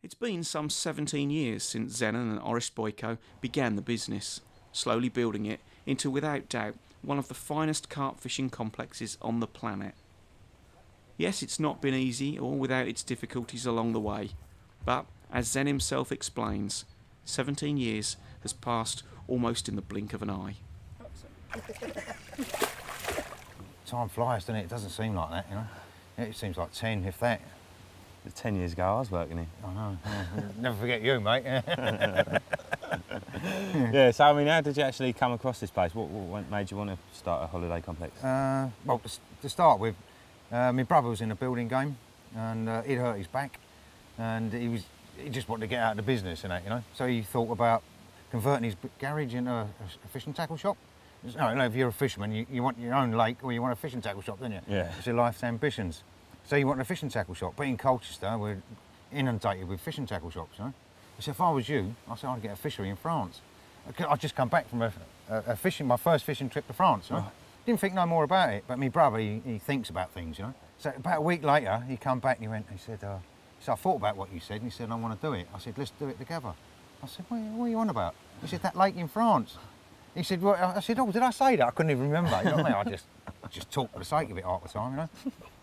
It's been some 17 years since Zenon and Oris Boyko began the business, slowly building it into, without doubt, one of the finest carp fishing complexes on the planet. Yes, it's not been easy or without its difficulties along the way, but, as Zen himself explains, 17 years has passed almost in the blink of an eye. Time flies, doesn't it? It doesn't seem like that, you know. It seems like 10, if that. 10 years ago I was working here. I know. Yeah. Never forget you, mate. Yeah, so I mean, how did you actually come across this place? What made you want to start a holiday complex? Well, to start with, my brother was in a building game and he'd hurt his back and he just wanted to get out of the business and that, you know. So he thought about converting his garage into a fishing tackle shop. You know, if you're a fisherman, you want your own lake or you want a fishing tackle shop, don't you? Yeah. It's your life's ambitions. So you want a fishing tackle shop, but in Colchester we're inundated with fishing tackle shops, you know. So if I was you, I said I'd get a fishery in France. I'd just come back from my first fishing trip to France, you know. Didn't think no more about it, but my brother, he thinks about things, you know. So about a week later, he come back and he said, I thought about what you said, and he said, I want to do it. I said, let's do it together. I said, what are you on about? He said, that lake in France. He said, well, I said, oh, did I say that? I couldn't even remember, you know what I mean? I just talked for the sake of it half the time, you know.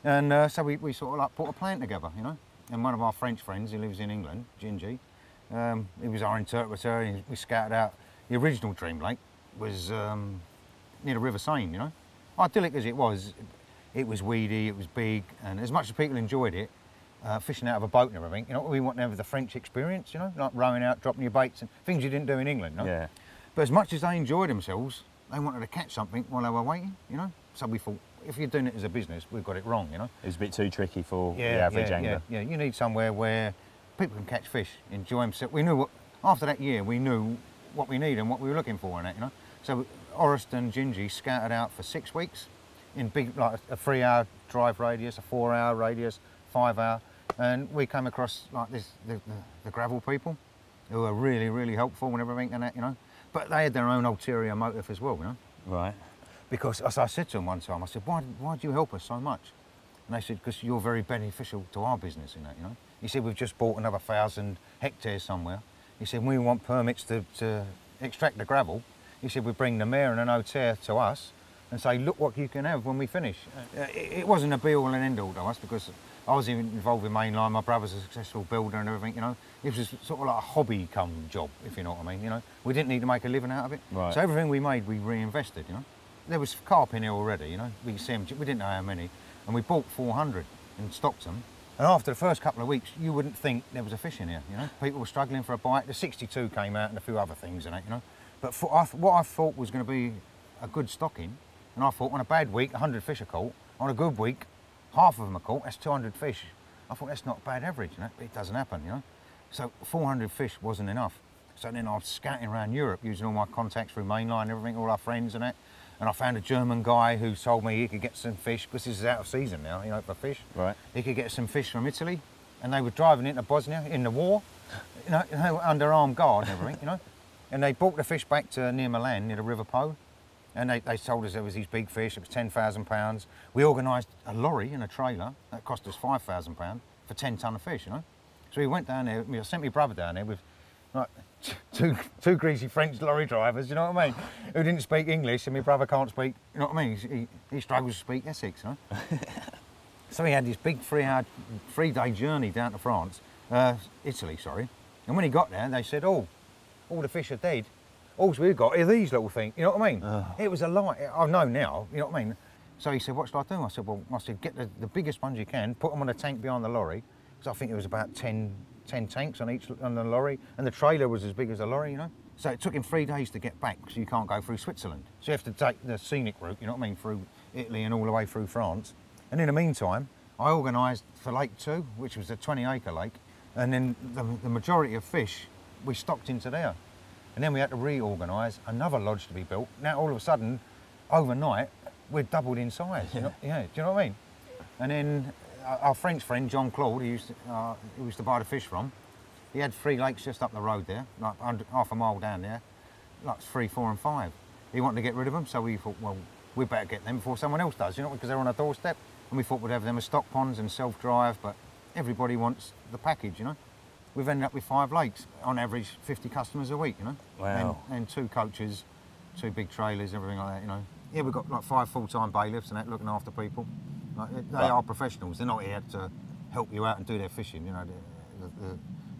And so we sort of like put a plan together, you know. And one of our French friends who lives in England, Gingy, he was our interpreter, and we scouted out the original DreamLake was near the River Seine, you know. Idyllic as it was weedy, it was big, and as much as people enjoyed it, fishing out of a boat and everything, you know, we want to have the French experience, you know, like rowing out, dropping your baits and things you didn't do in England, you know? Yeah. But as much as they enjoyed themselves, they wanted to catch something while they were waiting, you know. So we thought, if you're doing it as a business, we've got it wrong, you know. It was a bit too tricky for the average angler. Yeah, you need somewhere where people can catch fish, enjoy themselves. We knew after that year, we knew what we need and what we were looking for in it, you know. So Orest and Gingy scouted out for 6 weeks in big, like a 3-hour drive radius, a 4-hour radius, 5-hour, and we came across like the gravel people who were really, really helpful and everything and that, you know. But they had their own ulterior motive as well, you know. Right. Because, as I said to them one time, I said, why do you help us so much? And they said, because you're very beneficial to our business in that, you know. He said, we've just bought another 1,000 hectares somewhere. He said, we want permits to extract the gravel. He said, we bring the mayor and an notaire to us and say, look what you can have when we finish. It wasn't a be-all and end-all to us because I was even involved with mainline, my brother's a successful builder and everything, you know. It was sort of like a hobby come job, if you know what I mean, you know. We didn't need to make a living out of it. Right. So everything we made, we reinvested, you know. There was carp in here already, you know. We didn't know how many, and we bought 400 and stocked them. And after the first couple of weeks, you wouldn't think there was a fish in here, you know. People were struggling for a bite. The 62 came out and a few other things in it, you know. But what I thought was going to be a good stocking, and I thought on a bad week, 100 fish are caught. On a good week, half of them are caught. That's 200 fish. I thought that's not a bad average, you know. It doesn't happen, you know. So 400 fish wasn't enough. So then I was scouting around Europe using all my contacts through mainline and everything, all our friends and that. And I found a German guy who told me he could get some fish, because this is out of season now, you know, for fish. Right. He could get some fish from Italy, and they were driving into Bosnia in the war, you know, under armed guard and everything, you know. And they brought the fish back to near Milan, near the River Po, and they told us there was these big fish. It was £10,000. We organised a lorry and a trailer that cost us £5,000 for 10 tonne of fish, you know. So we went down there. I sent my brother down there with like two greasy French lorry drivers, you know what I mean, who didn't speak English, and my brother can't speak, you know what I mean. He struggles to speak Essex, you know. So he had this big 3-day journey down to France, Italy, sorry. And when he got there, they said, oh, all the fish are dead. All we've got are these little things, you know what I mean? It was a lie. I know now, you know what I mean? So he said, what should I do? I said, well, get the biggest ones you can, put them on a tank behind the lorry, because I think it was about 10 tanks on the lorry, and the trailer was as big as the lorry, you know? So it took him 3 days to get back, because you can't go through Switzerland. So you have to take the scenic route, you know what I mean, through Italy and all the way through France. And in the meantime, I organised for Lake 2, which was a 20-acre lake, and then the majority of fish we stocked into there. And then we had to reorganise another lodge to be built. Now all of a sudden, overnight, we're doubled in size. You know? Yeah, do you know what I mean? And then our French friend, John Claude, who used to buy the fish from, he had 3 lakes just up the road there, like half a mile down there, like 3, 4 and 5. He wanted to get rid of them, so we thought, well, we better get them before someone else does, you know, because they're on a doorstep. And we thought we'd have them as stock ponds and self-drive, but everybody wants the package, you know. we've ended up with 5 lakes, on average 50 customers a week, you know. Wow. And 2 coaches, 2 big trailers, everything like that, you know. Yeah, we've got like 5 full-time bailiffs and that, looking after people. Like, they are professionals. They're not here to help you out and do their fishing, you know.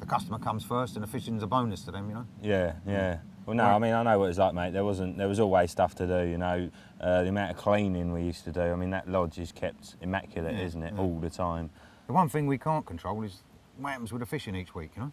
The customer comes first, and the fishing's a bonus to them, you know. Yeah, yeah. Well, no, I mean, I know what it's like, mate. There was always stuff to do, you know. The amount of cleaning we used to do. I mean, that lodge is kept immaculate, isn't it, all the time. The one thing we can't control is what happens with the fishing each week, you know.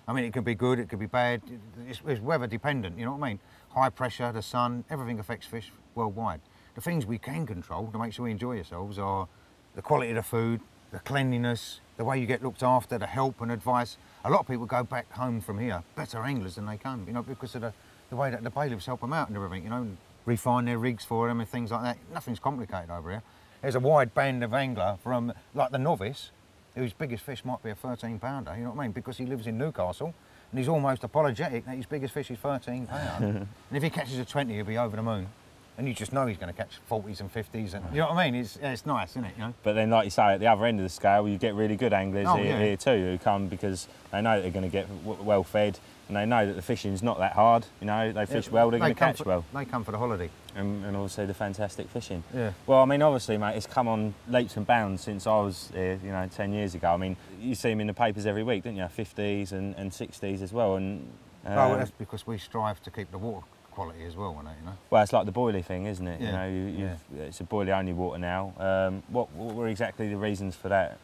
I mean, it could be good, it could be bad. It's weather dependent, you know what I mean? High pressure, the sun, everything affects fish worldwide. The things we can control to make sure we enjoy ourselves are the quality of the food, the cleanliness, the way you get looked after, the help and advice. A lot of people go back home from here better anglers than they come, you know, because of the way that the bailiffs help them out and everything, you know, and refine their rigs for them and things like that. Nothing's complicated over here. There's a wide band of angler from, like the novice, whose biggest fish might be a 13-pounder, you know what I mean? Because he lives in Newcastle and he's almost apologetic that his biggest fish is 13 pounds. And if he catches a 20, he'll be over the moon. And you just know he's going to catch 40s and 50s, and you know what I mean? It's nice, isn't it? You know. But then, like you say, at the other end of the scale, you get really good anglers here too, who come because they know they're going to get well fed, and they know that the fishing's not that hard. You know, they fish well, they're going to catch well. They come for the holiday. And also the fantastic fishing. Yeah. Well, I mean, obviously, mate, it's come on leaps and bounds since I was here, you know, 10 years ago. I mean, you see them in the papers every week, don't you? 50s and 60s as well. And well, that's because we strive to keep the water quality as well, you know. Well, it's like the boilie thing, isn't it? Yeah. You know, it's a boilie only water now. What were exactly the reasons for that?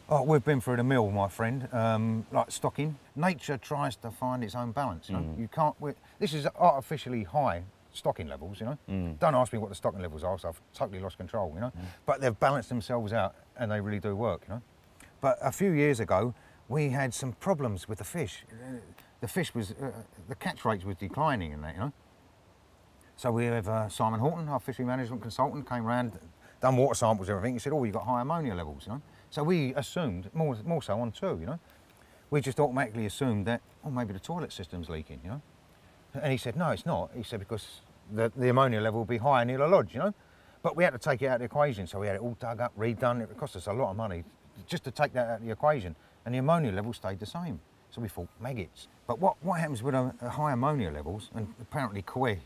Oh, we've been through the mill, my friend. Like stocking, nature tries to find its own balance. You know, you can't. This is artificially high stocking levels. You know, don't ask me what the stocking levels are, so I've totally lost control. You know, but they've balanced themselves out, and they really do work. You know, but a few years ago, we had some problems with the fish. The fish was the catch rates was declining, and that, you know. So we have Simon Horton, our fishery management consultant, came round, done water samples and everything. He said, "Oh, you've got high ammonia levels," you know. So we assumed, more so on 2, you know. We just automatically assumed that, oh, maybe the toilet system's leaking, you know. And he said, no, it's not. He said, because the ammonia level will be higher near the lodge, you know. But we had to take it out of the equation, so we had it all dug up, redone. It cost us a lot of money just to take that out of the equation. And the ammonia level stayed the same. So we thought, maggots. But what happens with a high ammonia levels, and apparently Koi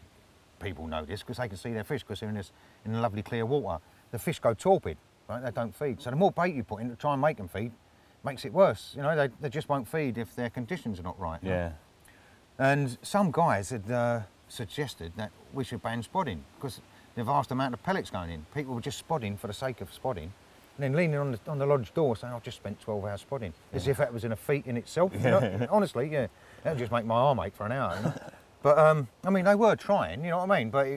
people know this because they can see their fish because they're in the lovely clear water. The fish go torpid, right? They don't feed. So the more bait you put in to try and make them feed, makes it worse. You know, they just won't feed if their conditions are not right. Yeah. Know? And some guys had suggested that we should ban spodding because the vast amount of pellets going in. People were just spodding for the sake of spodding, and then leaning on the lodge door saying, "I've just spent 12 hours spodding," as if that was in a feat in itself. You know? Honestly, yeah, that would just make my arm ache for an hour. You know? But I mean, they were trying, you know what I mean? But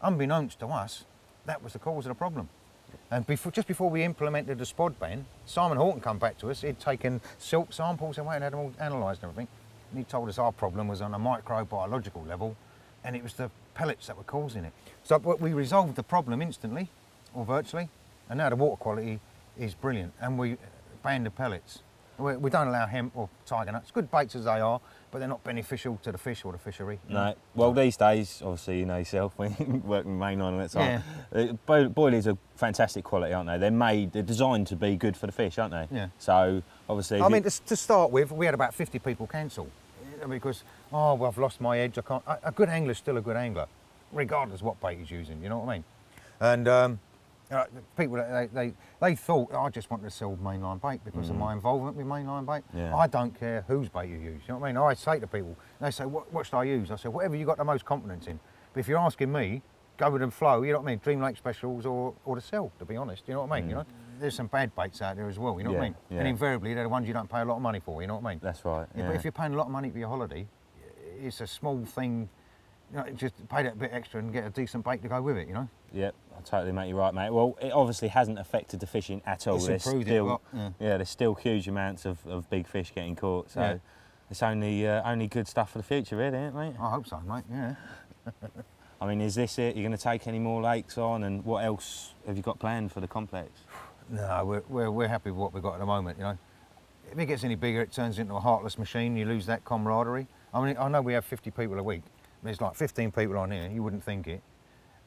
unbeknownst to us, that was the cause of the problem. And just before we implemented the spod ban, Simon Horton come back to us. He'd taken silk samples and had them all analysed and everything. And he told us our problem was on a microbiological level, and it was the pellets that were causing it. So we resolved the problem instantly, or virtually, and now the water quality is brilliant. And we banned the pellets. We don't allow hemp or tiger nuts. Good baits as they are, but they're not beneficial to the fish or the fishery. No. Well, these days, obviously, you know yourself, when you work with mainline and that sort. Boilies are fantastic quality, aren't they? They're designed to be good for the fish, aren't they? Yeah. So, obviously... I mean, to start with, we had about 50 people cancel because, oh, well, I've lost my edge, I can't... A good angler's still a good angler, regardless of what bait he's using, you know what I mean? And people, they thought, I just wanted to sell mainline bait because of my involvement with mainline bait. Yeah. I don't care whose bait you use, you know what I mean? I say to people, they say, what should I use? I say, whatever you got the most confidence in. But if you're asking me, go with the flow, you know what I mean? DreamLakes specials or the cell, to be honest, you know what I mean? You know? There's some bad baits out there as well, you know what I mean? Yeah. And invariably, they're the ones you don't pay a lot of money for, you know what I mean? That's right, But if you're paying a lot of money for your holiday, it's a small thing, you know, just pay that bit extra and get a decent bait to go with it, you know? Yep, I totally make you right, mate. Well, it obviously hasn't affected the fishing at all. It's improved it a lot. There's still huge amounts of big fish getting caught, so it's only good stuff for the future, really, isn't it, mate? I hope so, mate, yeah. I mean, is this it? You're going to take any more lakes on, and what else have you got planned for the complex? No, we're happy with what we've got at the moment, you know. If it gets any bigger, it turns into a heartless machine, you lose that camaraderie. I mean, I know we have 50 people a week, but there's like 15 people on here, you wouldn't think it.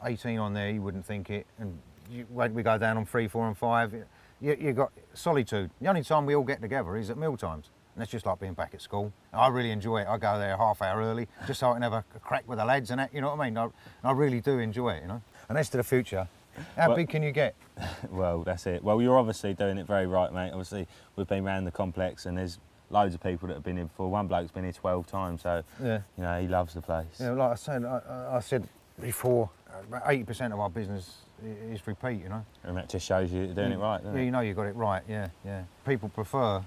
18 on there, you wouldn't think it. And we go down on 3, 4 and 5, you've got solitude. The only time we all get together is at meal times. And it's just like being back at school. I really enjoy it. I go there a half hour early, just so I can have a crack with the lads and that, you know what I mean? I really do enjoy it, you know. And as to the future, how big can you get? Well, that's it. Well, you're obviously doing it very right, mate. Obviously, we've been around the complex and there's loads of people that have been here before. One bloke's been here 12 times, so, yeah, you know, he loves the place. Yeah, like I said before, about 80% of our business is repeat, you know. And that just shows you you're doing it right, doesn't it? You know you got it right, yeah, yeah. People prefer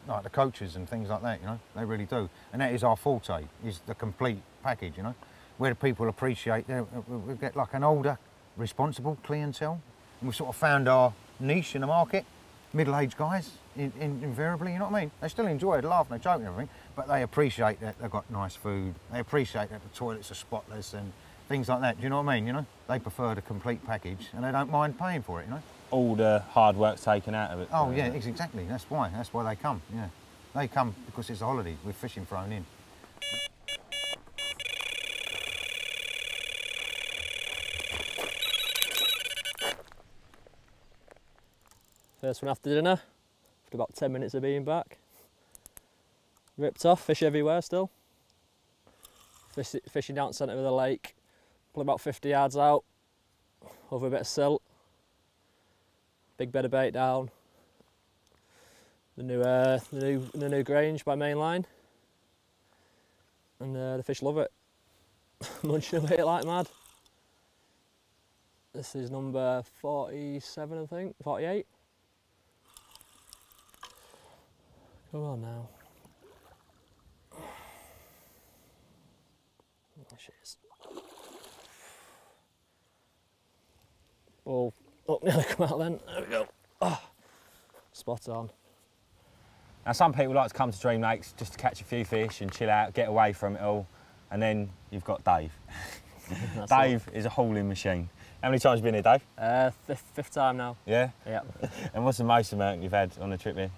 like the coaches and things like that, you know, they really do. And that is our forte, is the complete package, you know, where people appreciate, we get like an older, responsible clientele, and we've sort of found our niche in the market, middle-aged guys, invariably, you know what I mean? They still enjoy it, they laugh and they joke and everything, but they appreciate that they've got nice food, they appreciate that the toilets are spotless and things like that, do you know what I mean, you know? They prefer the complete package and they don't mind paying for it, you know? All the hard work's taken out of it. Oh yeah, exactly. That's why they come. Yeah, they come because it's a holiday with fishing thrown in. First one after dinner, after about 10 minutes of being back. Ripped off, fish everywhere still. Fishing down the centre of the lake, probably about 50 yards out, over a bit of silt. Big bed of bait down. The new Grange by Mainline, and the fish love it. Munching away like mad. This is number 47, I think, 48. Come on now. There she is. Oh. Oh, nearly come out then. There we go. Oh, spot on. Now, some people like to come to Dream Lakes just to catch a few fish and chill out, get away from it all. And then you've got Dave. Dave is a hauling machine. How many times have you been here, Dave? Fifth time now. Yeah? Yeah. And what's the most amount you've had on a trip here?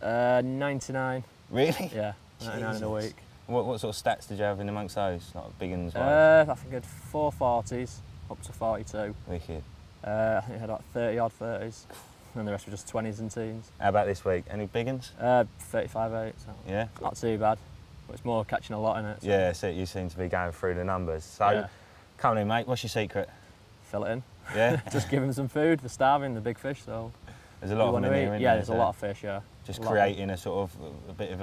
99. Really? Yeah, 99 in a week. What sort of stats did you have in amongst those? Like big uns? I think I had 4 40s, up to 42. Wicked. I think I had like 30 odd 30s, and the rest were just 20s and teens. How about this week? Any big uns? 35 8, so yeah. Not too bad, but it's more catching a lot in it. So. Yeah, so you seem to be going through the numbers. So, yeah. Come on in, mate, what's your secret? Fill it in. Yeah? Just give them some food, they're starving, the big fish, so... There's a lot of them in here, isn't yeah, there? There's a lot of fish, yeah. Just creating a sort of, a bit of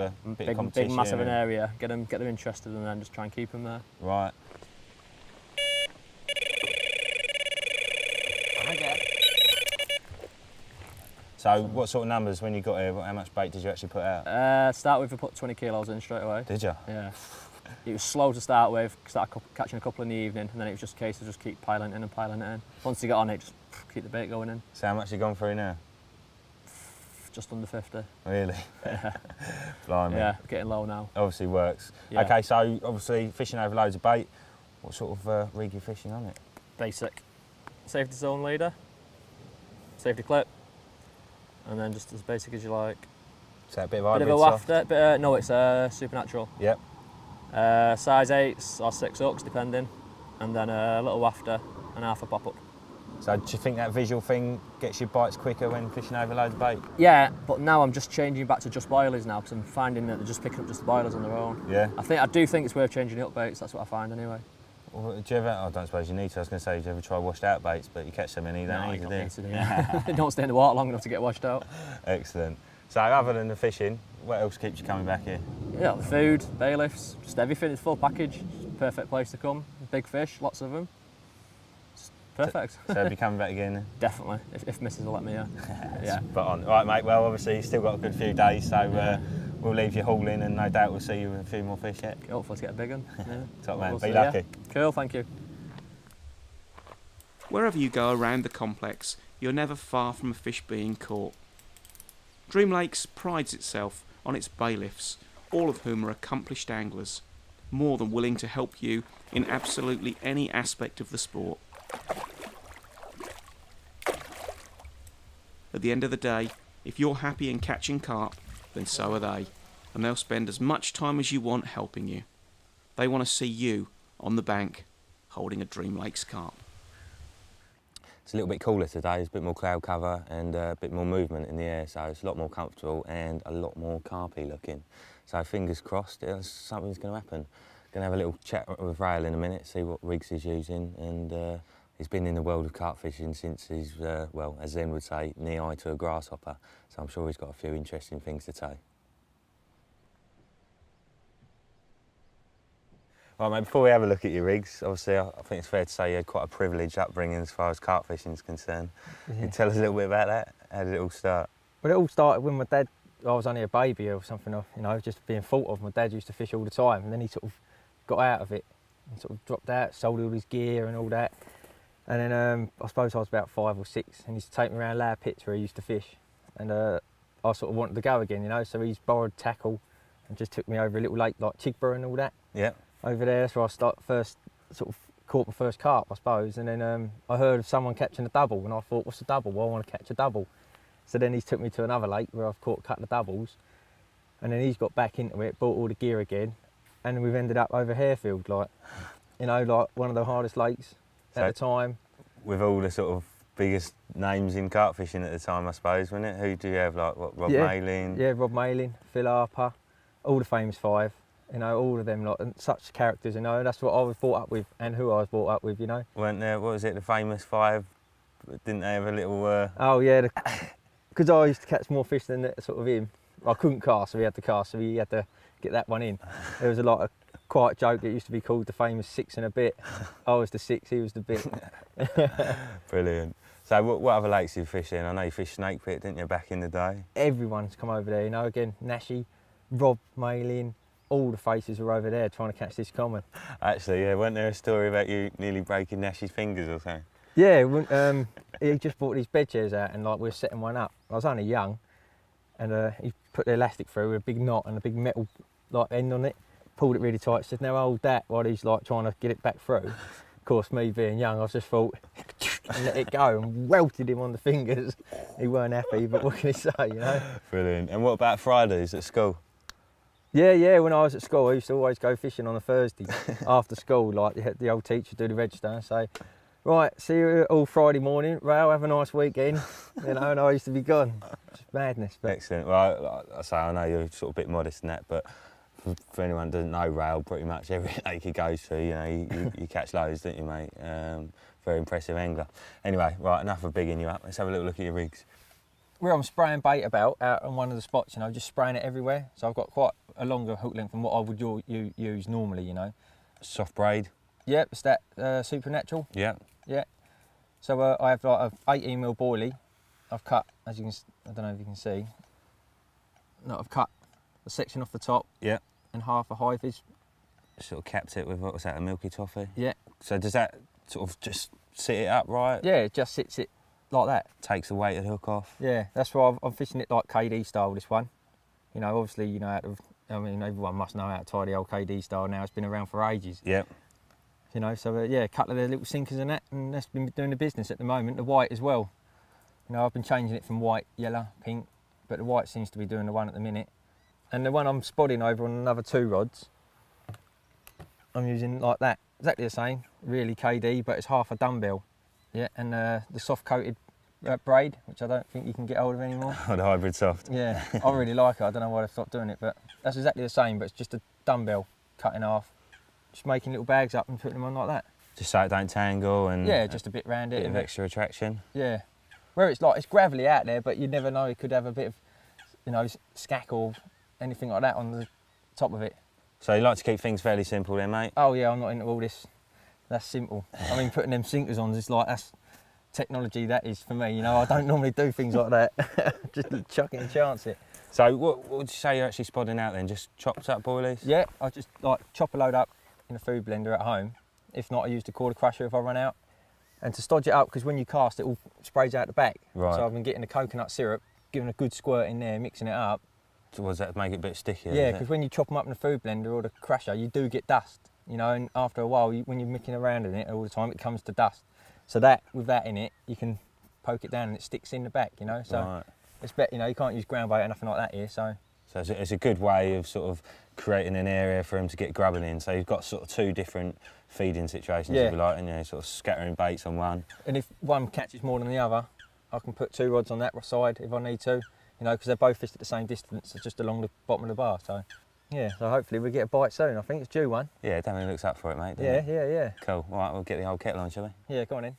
competition. Big massive an area, get them interested and then just try and keep them there. Right. So what sort of numbers when you got here, how much bait did you actually put out? Start with, we put 20 kilos in straight away. Did you? Yeah. It was slow to start with, started catching a couple in the evening, and then it was just a case of just keep piling it in and piling it in. Once you got on it, just keep the bait going in. So how much have you gone through now? Just under 50. Really? Yeah. Blimey. Yeah, getting low now. Obviously works. Yeah. Okay, so obviously fishing over loads of bait. What sort of rig are you fishing on it? Basic. Safety zone leader, safety clip, and then just as basic as you like. So a bit of hybrid a wafter, no, it's supernatural. Yep. Size 8s or 6 hooks, depending, and then a little wafter and half a pop-up. So do you think that visual thing gets your bites quicker when fishing over loads of bait? Yeah, but now I'm just changing back to just boilies now because I'm finding that they're just picking up just the boilers on their own. Yeah. I do think it's worth changing it up baits. That's what I find anyway. Well, do you ever? I don't suppose you need to. I was going to say, do you ever try washed out baits? But you catch so many, you don't need to, do you? They don't stay in the water long enough to get washed out. Excellent. So other than the fishing, what else keeps you coming back here? Yeah, the food, bailiffs, just everything. It's full package. Perfect place to come. Big fish, lots of them. Perfect. So you'll be coming back again? Definitely, if Mrs. will let me, yeah. Yeah. Spot on. All right, mate, well, obviously you've still got a good few days, so we'll leave you hauling and no doubt we'll see you with a few more fish yet. Hopefully to get a big one. Yeah. Top man, be lucky. Yeah. Cool, thank you. Wherever you go around the complex, you're never far from a fish being caught. Dream Lakes prides itself on its bailiffs, all of whom are accomplished anglers, more than willing to help you in absolutely any aspect of the sport. At the end of the day, if you're happy in catching carp, then so are they, and they'll spend as much time as you want helping you. They want to see you on the bank, holding a Dream Lakes carp. It's a little bit cooler today, there's a bit more cloud cover and a bit more movement in the air, so it's a lot more comfortable and a lot more carpy looking. So fingers crossed, something's going to happen. Going to have a little chat with Rail in a minute, see what rigs he's using, and he's been in the world of carp fishing since he's, well, as Zen would say, knee-high to a grasshopper. So I'm sure he's got a few interesting things to say. Right, mate, before we have a look at your rigs, obviously I think it's fair to say you had quite a privileged upbringing as far as carp fishing is concerned. Yeah. Can you tell us a little bit about that? How did it all start? Well, it all started when my dad, I was only a baby or something, you know, just being thought of. My dad used to fish all the time, and then he sort of got out of it and sort of dropped out, sold all his gear and all that. And then I suppose I was about 5 or 6, and he used to take me around Lower Pits where he used to fish. And I sort of wanted to go again, you know, so he's borrowed tackle and just took me over a little lake like Chigborough and all that. Yeah. Over there, that's where I first sort of caught my first carp, I suppose. And then I heard of someone catching a double, and I thought, what's a double? Well, I want to catch a double. So then he's took me to another lake where I've caught a couple of doubles. And then he's got back into it, bought all the gear again, and we've ended up over Harefield, like, you know, like one of the hardest lakes at the time. With all the sort of biggest names in carp fishing at the time, I suppose, wasn't it? Who do you have, like, what, Rob Malin? Yeah, Rob Malin, Phil Harper, all the famous 5. You know, all of them, like, and such characters, you know, that's what I was brought up with and who I was brought up with, you know. Weren't there, what was it, the famous 5? Didn't they have a little... Oh, yeah, because I used to catch more fish than sort of him. I couldn't cast, so he had to cast, so he had to get that one in. There was a lot of quiet joke, it used to be called the famous 6 and a bit. I was the 6, he was the bit. Brilliant. So what other lakes do you fish in? I know you fished Snake Pit, didn't you, back in the day? Everyone's come over there, you know, again, Nashi, Rob Malin, all the faces were over there trying to catch this common. Actually, yeah, wasn't there a story about you nearly breaking Nashi's fingers or something? Yeah, he just brought these bed chairs out and like we were setting one up. I was only young, and he put the elastic through with a big knot and a big metal like end on it, pulled it really tight, said now hold that while he's like trying to get it back through. Of course, me being young, I just thought and let it go and welted him on the fingers. He weren't happy, but what can he say, you know? Brilliant. And what about Fridays at school? Yeah, when I was at school, I used to always go fishing on a Thursday after school, like the old teacher do the register and say, right, see you all Friday morning, Rail, have a nice weekend, you know, and I used to be gone. Just madness. But. Excellent. Well, like I say, I know you're sort of a bit modest in that, but for anyone who doesn't know Rail, pretty much every lake he goes to, you know, you catch loads, don't you, mate? Very impressive angler. Anyway, right, enough of bigging you up. Let's have a little look at your rigs. Where I'm spraying bait about out on one of the spots, you know, just spraying it everywhere. So I've got quite a longer hook length than what I would use normally, you know. Soft braid? Yep, it's that Supernatural. Yeah. Yeah. So I have like a 18mm boilie. I've cut, as you can, I don't know if you can see. No, I've cut a section off the top. Yeah. And half a high fish. Sort of capped it with, what was that, a milky toffee? Yeah. So does that sort of just sit it up right? Yeah, it just sits it like that. Takes the weight of the hook off? Yeah, that's why I'm fishing it like KD style, this one. You know, obviously, you know, I mean, everyone must know how to tie the old KD style now. It's been around for ages. Yeah. You know, so yeah, a couple of their little sinkers and that, and that's been doing the business at the moment. The white as well. You know, I've been changing it from white, yellow, pink, but the white seems to be doing the one at the minute. And the one I'm spodding over on another 2 rods, I'm using like that. Exactly the same, really KD, but it's half a dumbbell. Yeah, and the soft coated braid, which I don't think you can get hold of anymore. Oh, the hybrid soft. Yeah, I really like it. I don't know why they've stopped doing it, but that's exactly the same, but it's just a dumbbell cut in half. Just making little bags up and putting them on like that. Just so it don't tangle and... Yeah, just a bit round it. Bit of extra attraction. Yeah. Where it's like, it's gravelly out there, but you never know, it could have a bit of, you know, skack or anything like that on the top of it. So you like to keep things fairly simple then, mate? Oh yeah, I'm not into all this. That's simple. I mean, putting them sinkers on is like, that's technology that is for me, you know. I don't normally do things like that. Just chuck it and chance it. So what would you say you're actually spodding out then? Just chopped up boilies? Yeah, I just like chop a load up in a food blender at home. If not, I use the quarter crusher if I run out. And to stodge it up, because when you cast, it all sprays out the back. Right. So I've been getting the coconut syrup, giving a good squirt in there, mixing it up. So was that to make it a bit stickier? Yeah, because when you chop them up in the food blender or the crusher, you do get dust, you know, and after a while, when you're micking around in it all the time, it comes to dust. So that, with that in it, you can poke it down and it sticks in the back, you know. So right. It's better, you know, you can't use ground bait or nothing like that here, so. So it's a good way of sort of creating an area for him to get grubbing in. So you've got sort of 2 different feeding situations, if you like, and you know, sort of scattering baits on one. And if one catches more than the other, I can put 2 rods on that side if I need to, you know, because they're both fished at the same distance, just along the bottom of the bar. So Yeah, so hopefully we get a bite soon. I think it's due one. Yeah, definitely looks up for it, mate. Yeah. Cool. All right, we'll get the old kettle on, shall we? Yeah, go on in.